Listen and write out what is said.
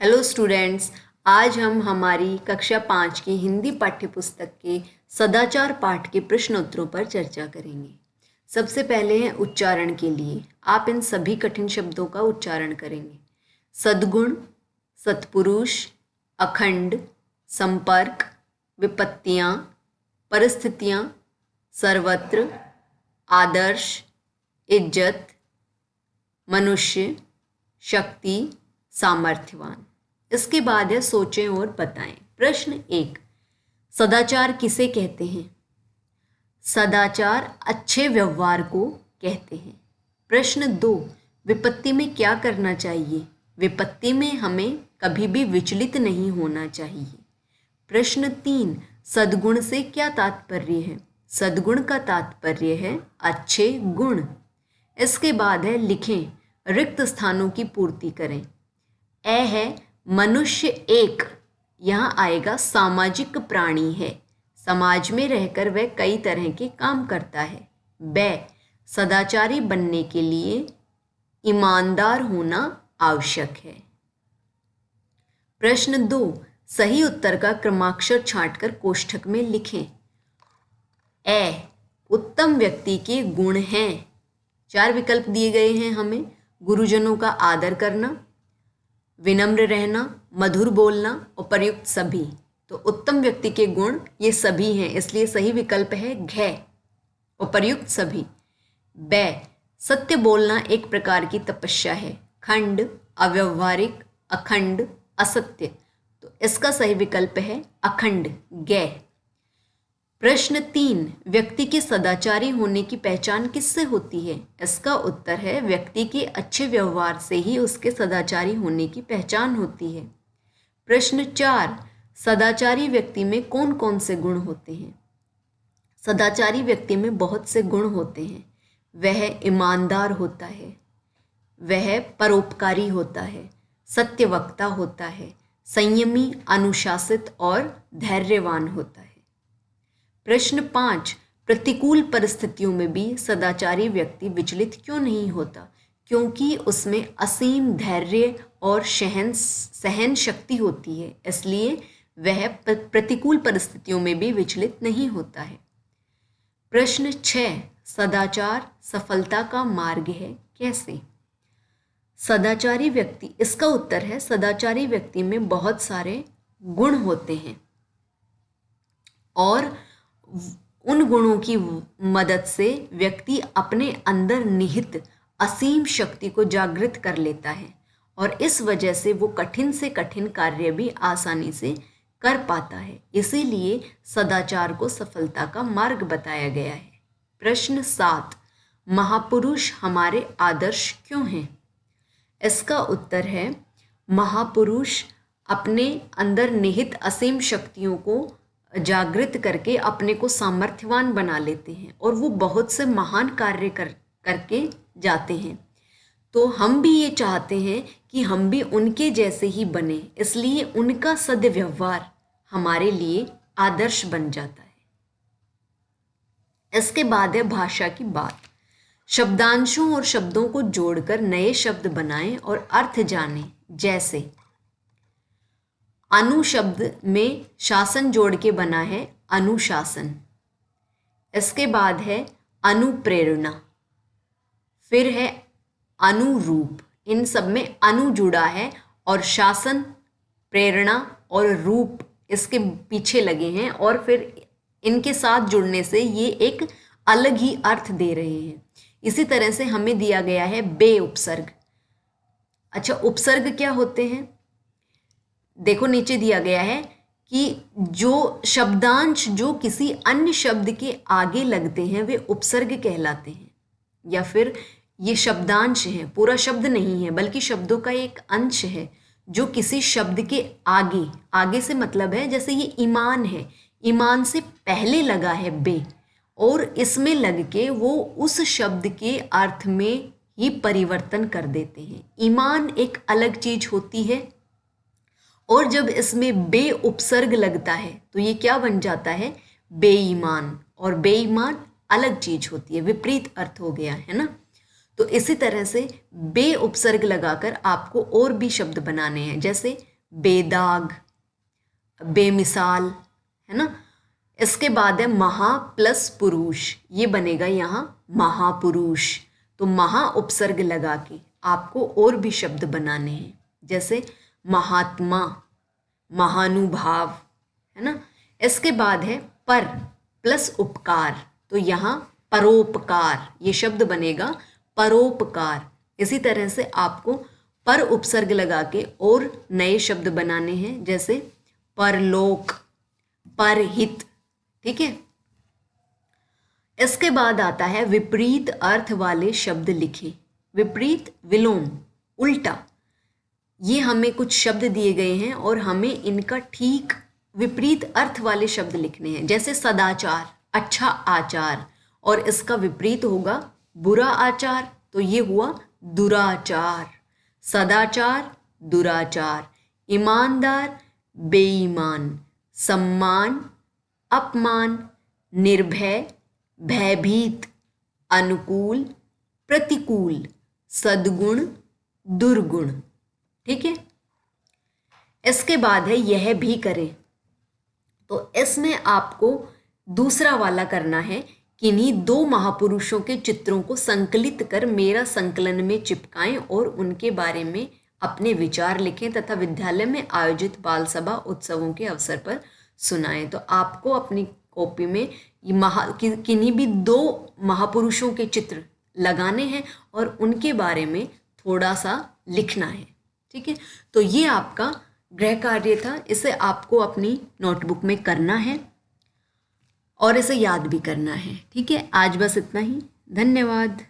Hello students, आज हम हमारी कक्षा 5 की हिंदी पाठ्यपुस्तक के सदाचार पाठ के प्रश्नोत्तरों पर चर्चा करेंगे। सबसे पहले है उच्चारण के लिए। आप इन सभी कठिन शब्दों का उच्चारण करेंगे। सद्गुण, सत्पुरुष, अखंड, संपर्क, विपत्तियाँ, परिस्थितियाँ, सर्वत्र, आदर्श, इज्जत, मनुष्य, शक्ति, सामर्थ्यवान। इसके बाद है सोचें और बताएं। प्रश्न 1, सदाचार किसे कहते हैं? सदाचार अच्छे व्यवहार को कहते हैं। प्रश्न 2, विपत्ति में क्या करना चाहिए? विपत्ति में हमें कभी भी विचलित नहीं होना चाहिए। प्रश्न 3, सद्गुण से क्या तात्पर्य है? सद्गुण का तात्पर्य है अच्छे गुण। इसके बाद है लिखें, रिक्त स्थानों की पूर्ति करें। ए है मनुष्य एक, यहाँ आएगा सामाजिक प्राणी है, समाज में रहकर वह कई तरह के काम करता है। ब, सदाचारी बनने के लिए ईमानदार होना आवश्यक है। प्रश्न 2, सही उत्तर का क्रमाक्षर छांटकर कोष्ठक में लिखें। ए, उत्तम व्यक्ति के गुण हैं। 4 विकल्प दिए गए हैं हमें। गुरुजनों का आदर करना, विनम्र रहना, मधुर बोलना और प्रयुक्त सभी। तो उत्तम व्यक्ति के गुण ये सभी हैं, इसलिए सही विकल्प है घ और प्रयुक्त सभी। ब, सत्य बोलना एक प्रकार की तपस्या है। खंड, अव्यवहारिक, अखंड, असत्य। तो इसका सही विकल्प है अखंड, ग। प्रश्न 3, व्यक्ति के सदाचारी होने की पहचान किससे होती है? इसका उत्तर है व्यक्ति के अच्छे व्यवहार से ही उसके सदाचारी होने की पहचान होती है। प्रश्न 4, सदाचारी व्यक्ति में कौन कौन से गुण होते हैं? सदाचारी व्यक्ति में बहुत से गुण होते हैं। वह ईमानदार होता है, वह परोपकारी होता है, सत्यवक्ता होता है, संयमी, अनुशासित और धैर्यवान होता है। प्रश्न 5, प्रतिकूल परिस्थितियों में भी सदाचारी व्यक्ति विचलित क्यों नहीं होता? क्योंकि उसमें असीम धैर्य और सहन शक्ति होती है, इसलिए वह प्रतिकूल परिस्थितियों में भी विचलित नहीं होता है। प्रश्न 6, सदाचार सफलता का मार्ग है, कैसे? सदाचारी व्यक्ति, इसका उत्तर है सदाचारी व्यक्ति में बहुत सारे गुण होते हैं और उन गुणों की मदद से व्यक्ति अपने अंदर निहित असीम शक्ति को जागृत कर लेता है और इस वजह से वो कठिन से कठिन कार्य भी आसानी से कर पाता है। इसीलिए सदाचार को सफलता का मार्ग बताया गया है। प्रश्न 7, महापुरुष हमारे आदर्श क्यों हैं? इसका उत्तर है महापुरुष अपने अंदर निहित असीम शक्तियों को जागृत करके अपने को सामर्थ्यवान बना लेते हैं और वो बहुत से महान कार्य करके जाते हैं। तो हम भी ये चाहते हैं कि हम भी उनके जैसे ही बने, इसलिए उनका सद्व्यवहार हमारे लिए आदर्श बन जाता है। इसके बाद है भाषा की बात। शब्दांशों और शब्दों को जोड़कर नए शब्द बनाएं और अर्थ जानें। जैसे अनु शब्द में शासन जोड़ के बना है अनुशासन। इसके बाद है अनुप्रेरणा, फिर है अनुरूप। इन सब में अनु जुड़ा है और शासन, प्रेरणा और रूप इसके पीछे लगे हैं और फिर इनके साथ जुड़ने से ये एक अलग ही अर्थ दे रहे हैं। इसी तरह से हमें दिया गया है बे उपसर्ग। अच्छा, उपसर्ग क्या होते हैं? देखो नीचे दिया गया है कि जो शब्दांश जो किसी अन्य शब्द के आगे लगते हैं वे उपसर्ग कहलाते हैं, या फिर ये शब्दांश हैं, पूरा शब्द नहीं है बल्कि शब्दों का एक अंश है जो किसी शब्द के आगे, आगे से मतलब है जैसे ये ईमान है, ईमान से पहले लगा है बे और इसमें लग के वो उस शब्द के अर्थ में ही परिवर्तन कर देते हैं। ईमान एक अलग चीज होती है और जब इसमें बे उपसर्ग लगता है तो ये क्या बन जाता है? बेईमान। और बेईमान अलग चीज होती है, विपरीत अर्थ हो गया है ना। तो इसी तरह से बे उपसर्ग लगाकर आपको और भी शब्द बनाने हैं। जैसे बेदाग, बेमिसाल, है ना। इसके बाद है महा प्लस पुरुष, ये बनेगा यहाँ महापुरुष। तो महा उपसर्ग लगा के आपको और भी शब्द बनाने हैं, जैसे महात्मा, महानुभाव, है ना। इसके बाद है पर प्लस उपकार, तो यहाँ परोपकार, ये शब्द बनेगा परोपकार। इसी तरह से आपको पर उपसर्ग लगा के और नए शब्द बनाने हैं, जैसे परलोक, परहित, ठीक है। इसके बाद आता है विपरीत अर्थ वाले शब्द लिखें। विपरीत, विलोम, उल्टा, ये हमें कुछ शब्द दिए गए हैं और हमें इनका ठीक विपरीत अर्थ वाले शब्द लिखने हैं, जैसे सदाचार, अच्छा आचार, और इसका विपरीत होगा बुरा आचार, तो ये हुआ दुराचार। सदाचार, दुराचार, ईमानदार, बेईमान, सम्मान, अपमान, निर्भय, भयभीत, अनुकूल, प्रतिकूल, सद्गुण, दुर्गुण, ठीक है। इसके बाद है यह भी करें, तो इसमें आपको दूसरा वाला करना है। किन्हीं दो महापुरुषों के चित्रों को संकलित कर मेरा संकलन में चिपकाएं और उनके बारे में अपने विचार लिखें तथा विद्यालय में आयोजित बाल सभा उत्सवों के अवसर पर सुनाएं। तो आपको अपनी कॉपी में किन्हीं भी दो महापुरुषों के चित्र लगाने हैं और उनके बारे में थोड़ा सा लिखना है, ठीक है। तो ये आपका गृह कार्य था, इसे आपको अपनी नोटबुक में करना है और इसे याद भी करना है, ठीक है। आज बस इतना ही, धन्यवाद।